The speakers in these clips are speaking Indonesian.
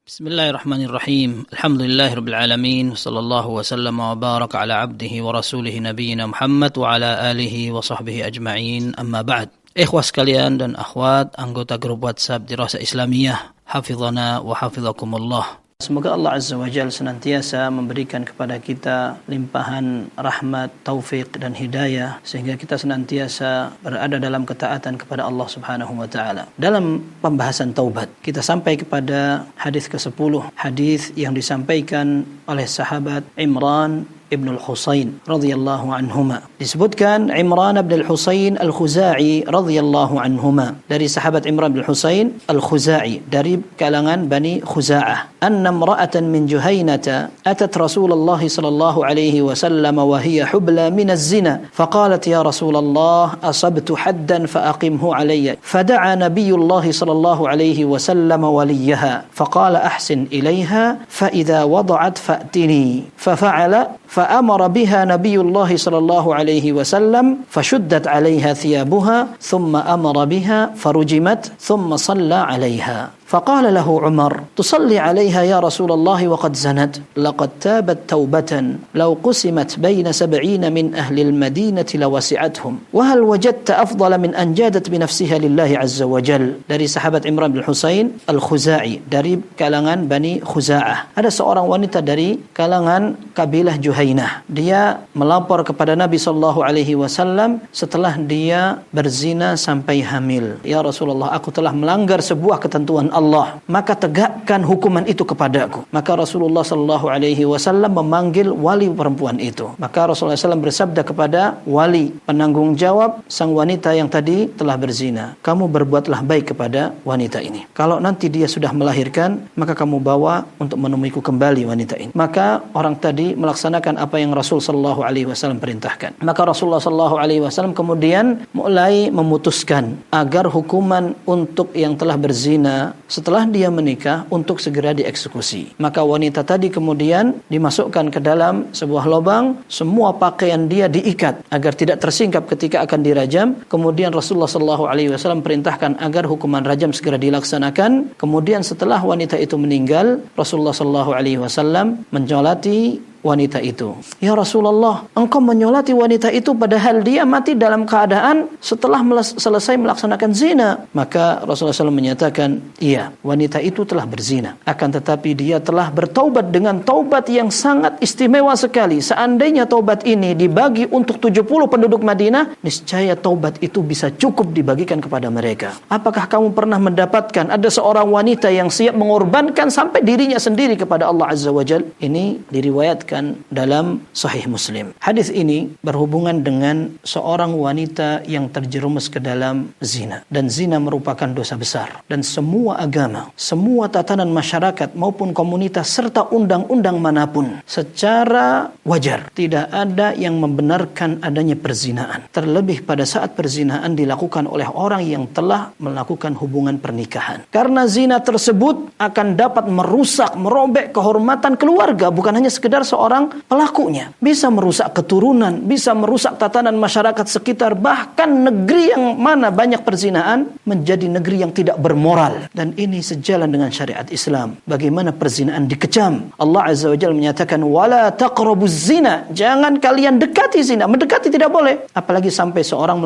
Bismillahirrahmanirrahim. Alhamdulillahirrabbilalamin. Sallallahu wasallam wa baraka ala abdihi wa rasulihi nabiyina Muhammad wa ala alihi wa sahbihi ajma'in. Amma ba'd. Ikhwah sekalian dan akhwat, anggota grup WhatsApp Dirasah Islamiyah, hafizana wa hafizakumullah. Semoga Allah Azza wa Jalla senantiasa memberikan kepada kita limpahan rahmat, taufik dan hidayah sehingga kita senantiasa berada dalam ketaatan kepada Allah Subhanahu wa taala. Dalam pembahasan taubat, kita sampai kepada hadis ke-10, hadis yang disampaikan oleh sahabat Imran Ibn al-Husayn radhiyallahu anhuma. Disebutkan Imran Ibn al-Husayn al-Khuza'i radhiyallahu anhuma, dari sahabat Imran bin al-Husayn al-Khuza'i dari kalangan Bani Khuza'ah, anna imra'atan min Juhaynata atat Rasulullah sallallahu alaihi wasallam wa hiya hubla min az-zina faqalat ya Rasulullah asabtu haddan faqimhu alayya fada'a Nabiyullah sallallahu alaihi wasallam waliyaha faqala ahsin ilayha fa idza wada'at fa'tini fafa'ala فأمر بها نبي الله صلى الله عليه وسلم فشدت عليها ثيابها ثم أمر بها فرجمت ثم صلى عليها فقال له عمر تصلي عليها يا رسول الله وقد زنت لقد تابت توبة لو قسمت بين 70 من أهل المدينة لوسعتهم وهل وجدت أفضل من أن جادت بنفسها لله عز وجل. Dari sahabat Imran bin Husain al-Khuza'i dari kalangan Bani Khuza'ah, ada seorang wanita dari kalangan kabilah Juhaynah. Dia melapor kepada Nabi sallallahu alaihi wasallam setelah dia berzina sampai hamil. Ya Rasulullah, aku telah melanggar sebuah ketentuan Allah, maka tegakkan hukuman itu kepadaku. Maka Rasulullah sallallahu alaihi wasallam memanggil wali perempuan itu. Maka Rasulullah SAW bersabda kepada wali penanggung jawab sang wanita yang tadi telah berzina, kamu berbuatlah baik kepada wanita ini. Kalau nanti dia sudah melahirkan, maka kamu bawa untuk menemuiku kembali wanita ini. Maka orang tadi melaksanakan apa yang Rasul sallallahu alaihi wasallam perintahkan. Maka Rasulullah sallallahu alaihi wasallam kemudian mulai memutuskan agar hukuman untuk yang telah berzina setelah dia menikah untuk segera dieksekusi. Maka wanita tadi kemudian dimasukkan ke dalam sebuah lubang, semua pakaian dia diikat agar tidak tersingkap ketika akan dirajam. Kemudian Rasulullah sallallahu alaihi wasallam perintahkan agar hukuman rajam segera dilaksanakan. Kemudian setelah wanita itu meninggal, Rasulullah sallallahu alaihi wasallam menyolati wanita itu. Ya Rasulullah, engkau menyolati wanita itu padahal dia mati dalam keadaan setelah selesai melaksanakan zina. Maka Rasulullah SAW menyatakan, iya, wanita itu telah berzina. Akan tetapi dia telah bertaubat dengan taubat yang sangat istimewa sekali. Seandainya taubat ini dibagi untuk 70 penduduk Madinah, niscaya taubat itu bisa cukup dibagikan kepada mereka. Apakah kamu pernah mendapatkan ada seorang wanita yang siap mengorbankan sampai dirinya sendiri kepada Allah Azza wa Jalla? Ini diriwayatkan dalam Sahih Muslim. Hadis ini berhubungan dengan seorang wanita yang terjerumus ke dalam zina, dan zina merupakan dosa besar, dan semua agama, semua tatanan masyarakat maupun komunitas serta undang-undang manapun secara wajar tidak ada yang membenarkan adanya perzinaan, terlebih pada saat perzinaan dilakukan oleh orang yang telah melakukan hubungan pernikahan. Karena zina tersebut akan dapat merusak, merobek kehormatan keluarga, bukan hanya sekedar seorang pelakunya, bisa merusak keturunan, bisa merusak tatanan masyarakat sekitar, bahkan negeri yang mana banyak perzinaan menjadi negeri yang tidak bermoral. Dan ini sejalan dengan syariat Islam, bagaimana perzinaan dikecam. Allah Azza wa Jalla menyatakan wala taqrabuz zina, jangan kalian dekati zina. Mendekati tidak boleh, apalagi sampai seorang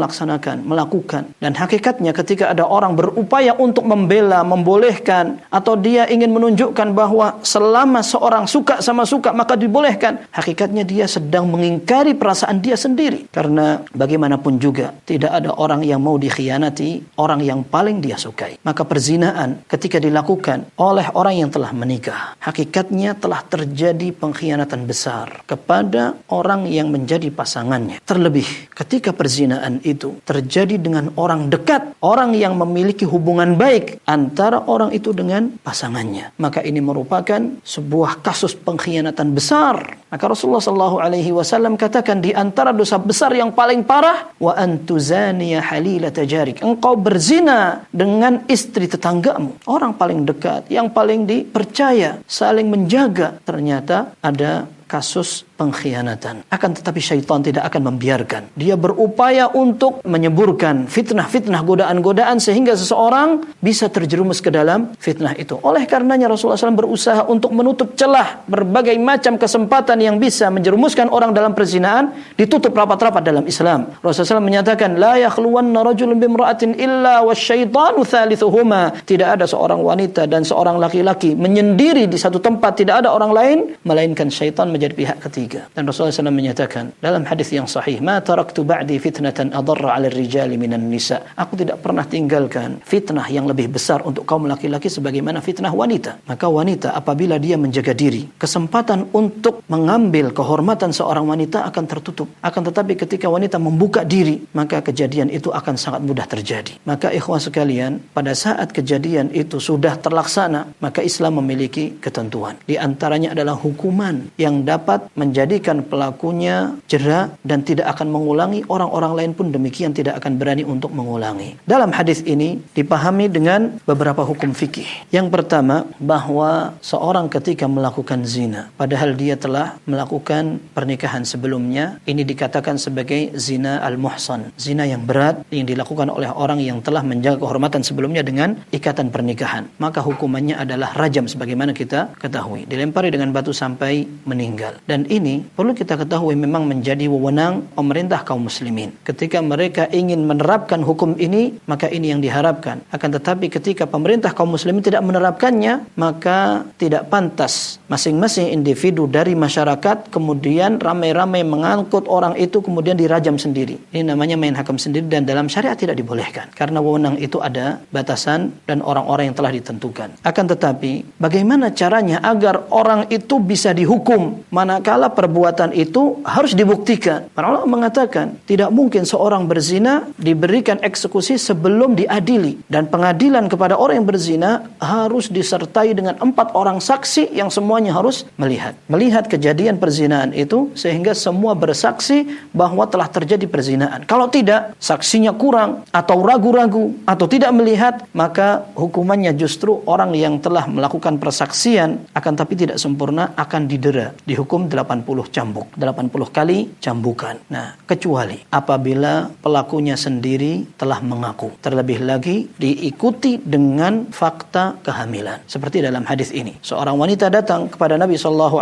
melakukan. Dan hakikatnya ketika ada orang berupaya untuk membela, membolehkan, atau dia ingin menunjukkan bahwa selama seorang suka sama suka maka dibolehkan, hakikatnya dia sedang mengingkari perasaan dia sendiri. Karena bagaimanapun juga tidak ada orang yang mau dikhianati orang yang paling dia sukai. Maka perzinaan ketika dilakukan oleh orang yang telah menikah, hakikatnya telah terjadi pengkhianatan besar kepada orang yang menjadi pasangannya. Terlebih ketika perzinaan itu terjadi dengan orang dekat, orang yang memiliki hubungan baik antara orang itu dengan pasangannya, maka ini merupakan sebuah kasus pengkhianatan besar. Maka Rasulullah sallallahu alaihi wasallam katakan di antara dosa besar yang paling parah, wa antuzaniya halilata jarik, engkau berzina dengan istri tetanggamu, orang paling dekat, yang paling dipercaya, saling menjaga. Ternyata ada kasus pengkhianatan. Akan tetapi syaitan tidak akan membiarkan. Dia berupaya untuk menyeburkan fitnah-fitnah, godaan-godaan sehingga seseorang bisa terjerumus ke dalam fitnah itu. Oleh karenanya Rasulullah SAW berusaha untuk menutup celah berbagai macam kesempatan yang bisa menjerumuskan orang dalam perzinaan, ditutup rapat-rapat dalam Islam. Rasulullah SAW menyatakan, la yakhluwanna rajulun bimra'atin illa wasyaitanu thalithuhuma. Tidak ada seorang wanita dan seorang laki-laki menyendiri di satu tempat, tidak ada orang lain melainkan syaitan menjadi pihak ketiga. Dan Rasulullah SAW menyatakan dalam hadis yang sahih, ma taraktu ba'di fitnatan adarra 'ala rijali minan nisa. Aku tidak pernah tinggalkan fitnah yang lebih besar untuk kaum laki-laki sebagaimana fitnah wanita. Maka wanita apabila dia menjaga diri, kesempatan untuk mengambil kehormatan seorang wanita akan tertutup. Akan tetapi ketika wanita membuka diri, maka kejadian itu akan sangat mudah terjadi. Maka ikhwan sekalian, pada saat kejadian itu sudah terlaksana, maka Islam memiliki ketentuan. Di antaranya adalah hukuman yang dapat menjadikan pelakunya jera dan tidak akan mengulangi, orang-orang lain pun demikian tidak akan berani untuk mengulangi. Dalam hadis ini dipahami dengan beberapa hukum fikih. Yang pertama, bahwa seorang ketika melakukan zina, padahal dia telah melakukan pernikahan sebelumnya, ini dikatakan sebagai zina al-muhsan, zina yang berat yang dilakukan oleh orang yang telah menjaga kehormatan sebelumnya dengan ikatan pernikahan. Maka hukumannya adalah rajam sebagaimana kita ketahui, dilempari dengan batu sampai meninggal. Dan ini perlu kita ketahui memang menjadi wewenang pemerintah kaum muslimin. Ketika mereka ingin menerapkan hukum ini, maka ini yang diharapkan. Akan tetapi ketika pemerintah kaum muslimin tidak menerapkannya, maka tidak pantas masing-masing individu dari masyarakat kemudian ramai-ramai mengangkut orang itu kemudian dirajam sendiri. Ini namanya main hakam sendiri dan dalam syariat tidak dibolehkan. Karena wewenang itu ada batasan dan orang-orang yang telah ditentukan. Akan tetapi bagaimana caranya agar orang itu bisa dihukum manakala perbuatan itu harus dibuktikan? Para ulama mengatakan tidak mungkin seorang berzina diberikan eksekusi sebelum diadili, dan pengadilan kepada orang yang berzina harus disertai dengan 4 orang saksi yang semuanya harus melihat kejadian perzinahan itu sehingga semua bersaksi bahwa telah terjadi perzinaan. Kalau tidak, saksinya kurang atau ragu-ragu atau tidak melihat, maka hukumannya justru orang yang telah melakukan persaksian akan tapi tidak sempurna akan didera, dihukum 80 cambuk, 80 kali cambukan. Nah, kecuali apabila pelakunya sendiri telah mengaku, terlebih lagi diikuti dengan fakta kehamilan. Seperti dalam hadis ini, seorang wanita datang kepada Nabi SAW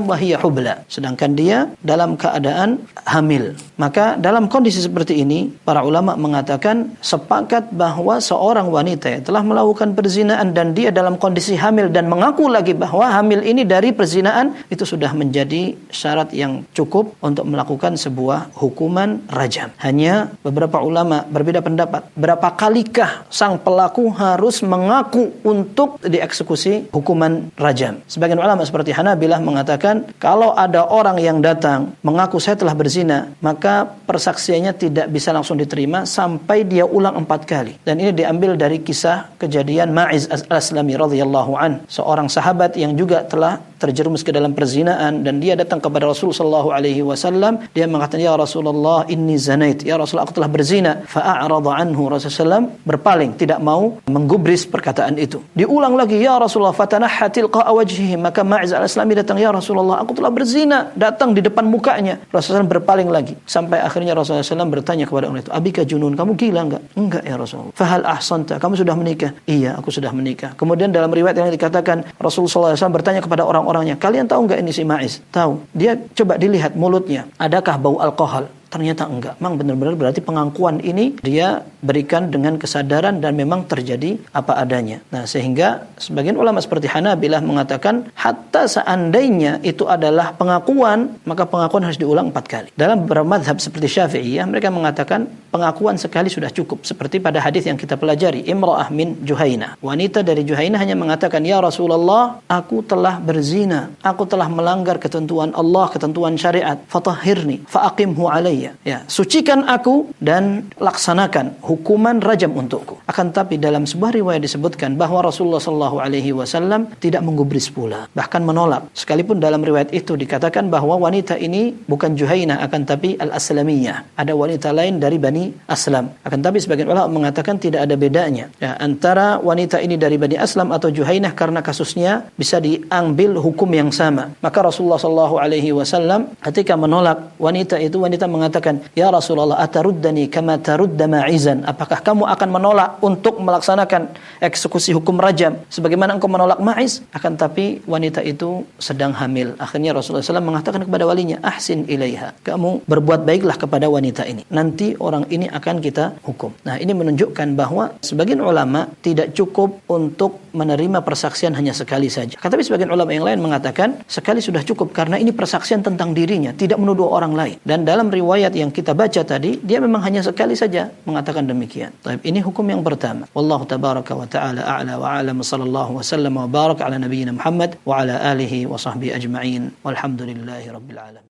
wahiyya hubla, sedangkan dia dalam keadaan hamil. Maka dalam kondisi seperti ini, para ulama mengatakan sepakat bahwa seorang wanita yang telah melakukan perzinaan dan dia dalam kondisi hamil dan mengaku lagi bahwa hamil ini dari perzinaan, itu sudah menjadi syarat yang cukup untuk melakukan sebuah hukuman rajam. Hanya beberapa ulama berbeda pendapat, berapa kalikah sang pelaku harus mengaku untuk dieksekusi hukuman rajam. Sebagian ulama seperti Hanabilah mengatakan kalau ada orang yang datang mengaku saya telah berzina, maka persaksiannya tidak bisa langsung diterima sampai dia ulang 4 kali. Dan ini diambil dari kisah kejadian Ma'iz al-Aslami radhiyallahu an, seorang sahabat yang juga telah terjerumus ke dalam perzinaan, dan dia datang kepada Rasul sallallahu alaihi wasallam. Dia mengatakan, ya Rasulullah inni zanait, ya Rasulullah aku telah berzina. Fa'arada anhu, Rasulullah berpaling, tidak mau menggubris perkataan itu. Diulang lagi, ya Rasulullah fatanaha tilqa wajhihi, maka Ma'iz al-Aslami datang, ya Rasulullah aku telah berzina, datang di depan mukanya. Rasulullah berpaling lagi sampai akhirnya Rasulullah SAW bertanya kepada orang itu, abika junun, kamu gila enggak? Enggak ya Rasulullah. Fahal ahsanta, kamu sudah menikah? Iya, aku sudah menikah. Kemudian dalam riwayat yang dikatakan Rasulullah SAW bertanya kepada orang-orangnya, kalian tahu enggak ini si Ma'iz? Tahu. Dia coba dilihat mulutnya, adakah bau alkohol? Ternyata enggak. Memang benar-benar berarti pengakuan ini dia berikan dengan kesadaran dan memang terjadi apa adanya. Nah, sehingga sebagian ulama seperti Hanabilah mengatakan hatta seandainya itu adalah pengakuan, maka pengakuan harus diulang 4 kali. Dalam beberapa mazhab seperti Syafi'iyah, mereka mengatakan pengakuan sekali sudah cukup. Seperti pada hadis yang kita pelajari, Imra'ah min Juhainah. Wanita dari Juhainah hanya mengatakan, ya Rasulullah, aku telah berzina. Aku telah melanggar ketentuan Allah, ketentuan syariat. Fatahhirni, fa'aqimhu alaihi. alayya. Ya, sucikan aku dan laksanakan hukuman rajam untukku. Akan tapi dalam sebuah riwayat disebutkan bahwa Rasulullah sallallahu alaihi wasallam tidak menggubris pula, bahkan menolak. Sekalipun dalam riwayat itu dikatakan bahwa wanita ini bukan Juhainah akan tapi Al-Aslamiyah. Ada wanita lain dari Bani Aslam. Akan tapi sebagian ulama mengatakan tidak ada bedanya ya, antara wanita ini dari Bani Aslam atau Juhainah karena kasusnya bisa diambil hukum yang sama. Maka Rasulullah sallallahu alaihi wasallam ketika menolak wanita itu, wanita mengatakan, "Ya Rasulullah, ataruddani kama tarudda ma'izan?" Apakah kamu akan menolak untuk melaksanakan eksekusi hukum rajam sebagaimana engkau menolak Ma'iz? Akan tapi wanita itu sedang hamil. Akhirnya Rasulullah SAW mengatakan kepada walinya, "Ahsin ilaiha." Kamu berbuat baiklah kepada wanita ini. Nanti orang ini akan kita hukum. Nah, ini menunjukkan bahwa sebagian ulama tidak cukup untuk menerima persaksian hanya sekali saja. Tapi sebagian ulama yang lain mengatakan sekali sudah cukup karena ini persaksian tentang dirinya, tidak menuduh orang lain. Dan dalam riwayat yang kita baca tadi, dia memang hanya sekali saja mengatakan demikian. Ini hukum yang pertama. Wallahu tabaraka wa ta'ala a'la wa a'lam, sallallahu wa sallam wa baraka ala nabiyyina Muhammad wa ala alihi wa sahbihi ajma'in. Walhamdulillahi rabbil alamin.